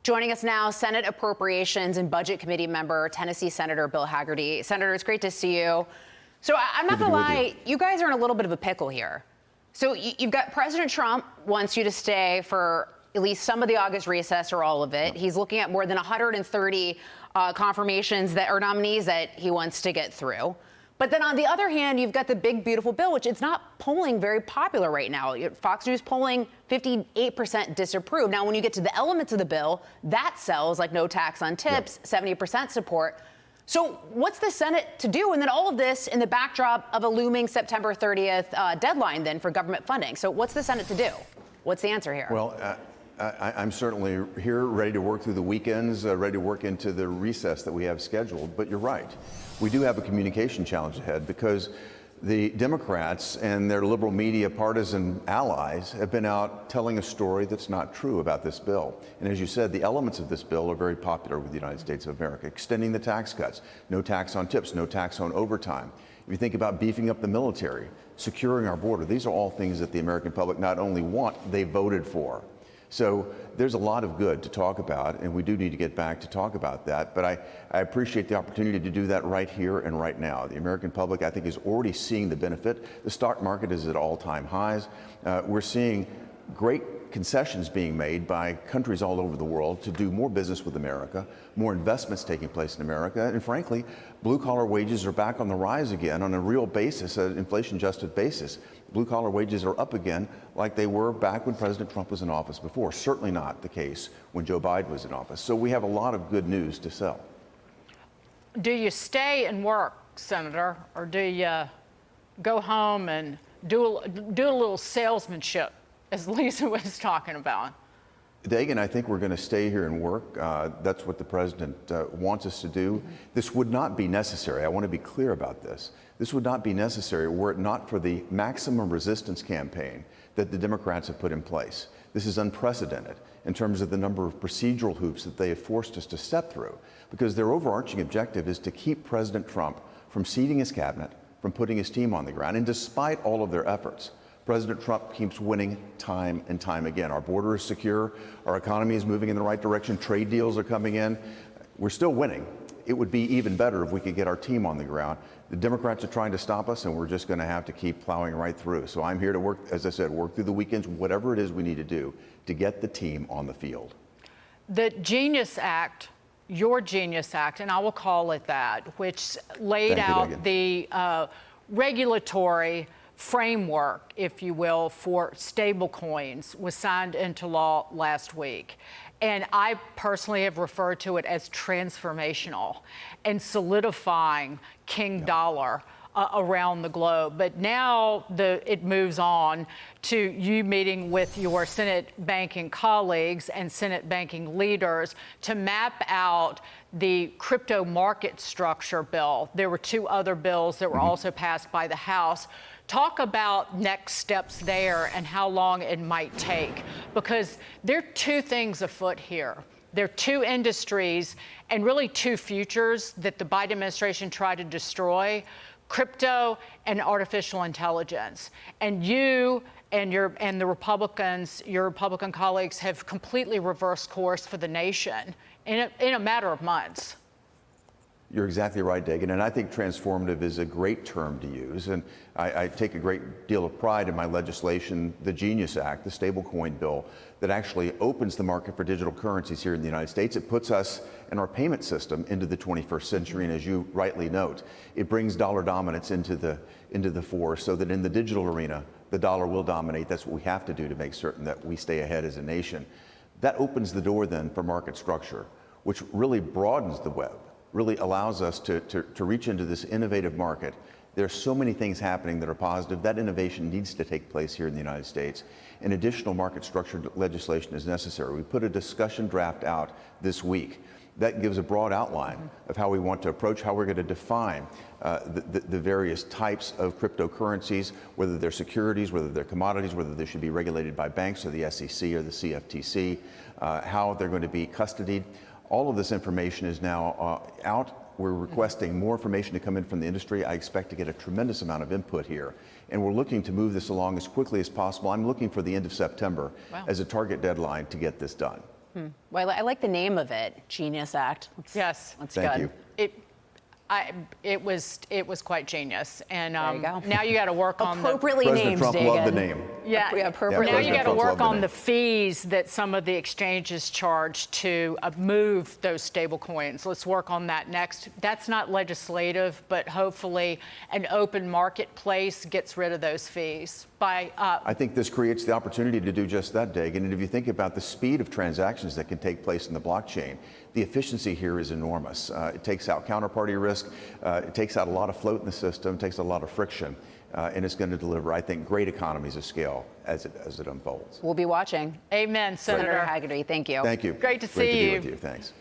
Joining us now, Senate Appropriations and Budget Committee member, Tennessee Senator Bill Hagerty. Senator, it's great to see you. So I'm not going to lie, you guys are in a little bit of a pickle here. So you've got President Trump wants you to stay for at least some of the August recess or all of it. He's looking at more than 130 confirmations that are nominees that he wants to get through. But then on the other hand, you've got the big, beautiful bill, which it's not polling very popular right now. Fox News polling 58% disapprove. Now, when you get to the elements of the bill, that sells, like no tax on tips, 70% support. So what's the Senate to do? And then all of this in the backdrop of a looming September 30th deadline then for government funding. So what's the Senate to do? What's the answer here? Well, I'm certainly here, ready to work through the weekends, ready to work into the recess that we have scheduled. But you're right. We do have a communication challenge ahead because the Democrats and their liberal media partisan allies have been out telling a story that's not true about this bill. And as you said, the elements of this bill are very popular with the United States of America. Extending the tax cuts, no tax on tips, no tax on overtime. If you think about beefing up the military, securing our border, these are all things that the American public not only want, they voted for. So there's a lot of good to talk about, and we do need to get back to talk about that. But I appreciate the opportunity to do that right here and right now. The American public, I think, is already seeing the benefit. The stock market is at all-time highs. We're seeing great concessions being made by countries all over the world to do more business with America, more investments taking place in America, and frankly, blue-collar wages are back on the rise again on a real basis, an inflation-adjusted basis. Blue-collar wages are up again like they were back when President Trump was in office before. Certainly not the case when Joe Biden was in office. So we have a lot of good news to sell. Do you stay and work, Senator, or do you go home and do a little salesmanship, as Lisa was talking about? Dagan, I think we're going to stay here and work. That's what the president wants us to do. This would not be necessary. I want to be clear about this. This would not be necessary were it not for the maximum resistance campaign that the Democrats have put in place. This is unprecedented in terms of the number of procedural hoops that they have forced us to step through, because their overarching objective is to keep President Trump from seating his cabinet, from putting his team on the ground. And despite all of their efforts, President Trump keeps winning time and time again. Our border is secure. Our economy is moving in the right direction. Trade deals are coming in. We're still winning. It would be even better if we could get our team on the ground. The Democrats are trying to stop us, and we're just going to have to keep plowing right through. So I'm here to work, as I said, work through the weekends, whatever it is we need to do to get the team on the field. The Genius Act, your Genius Act, and I will call it that, which laid out the regulatory framework, if you will, for stablecoins, was signed into law last week. And I personally have referred to it as transformational and solidifying King Dollar around the globe. But now it moves on to you meeting with your Senate banking colleagues and Senate banking leaders to map out the crypto market structure bill. There were two other bills that were also passed by the House. Talk about next steps there and how long it might take, because there are two things afoot here. There are two industries and really two futures that the Biden administration tried to destroy: crypto and artificial intelligence. And you and the Republicans, your Republican colleagues, have completely reversed course for the nation in a matter of months. You're exactly right, Dagan, and I think transformative is a great term to use, and I take a great deal of pride in my legislation, the Genius Act, the stablecoin bill, that actually opens the market for digital currencies here in the United States. It puts us and our payment system into the 21st century, and as you rightly note, it brings dollar dominance into the fore, so that in the digital arena, the dollar will dominate. That's what we have to do to make certain that we stay ahead as a nation. That opens the door then for market structure, which really broadens the web, really allows us to reach into this innovative market. There's so many things happening that are positive. That innovation needs to take place here in the United States. And additional market structure legislation is necessary. We put a discussion draft out this week that gives a broad outline of how we want to approach, how we're going to define the various types of cryptocurrencies, whether they're securities, whether they're commodities, whether they should be regulated by banks or the SEC or the CFTC, how they're going to be custodied. All of this information is now out. We're requesting more information to come in from the industry. I expect to get a tremendous amount of input here. And we're looking to move this along as quickly as possible. I'm looking for the end of September as a target deadline to get this done. Well, I like the name of it, Genius Act. Yes. That's Thank good. you. It was quite genius, and There you go. now you got to work on the Appropriately President named, Trump Dagan. loved the name. yeah. Appropriately Now you President got to Trump work loved the on name. the fees that some of the exchanges charge to move those stable coins. Let's work on that next. That's not legislative, but hopefully an open marketplace gets rid of those fees. I think this creates the opportunity to do just that, Dagan. And if you think about the speed of transactions that can take place in the blockchain, the efficiency here is enormous. It takes out counterparty risk, it takes out a lot of float in the system, takes a lot of friction, and it's going to deliver, I think, great economies of scale as it unfolds. We'll be watching. Amen, Senator Senator Hagerty, thank you. Thank you. Great to Great see to be you. with you. Thanks.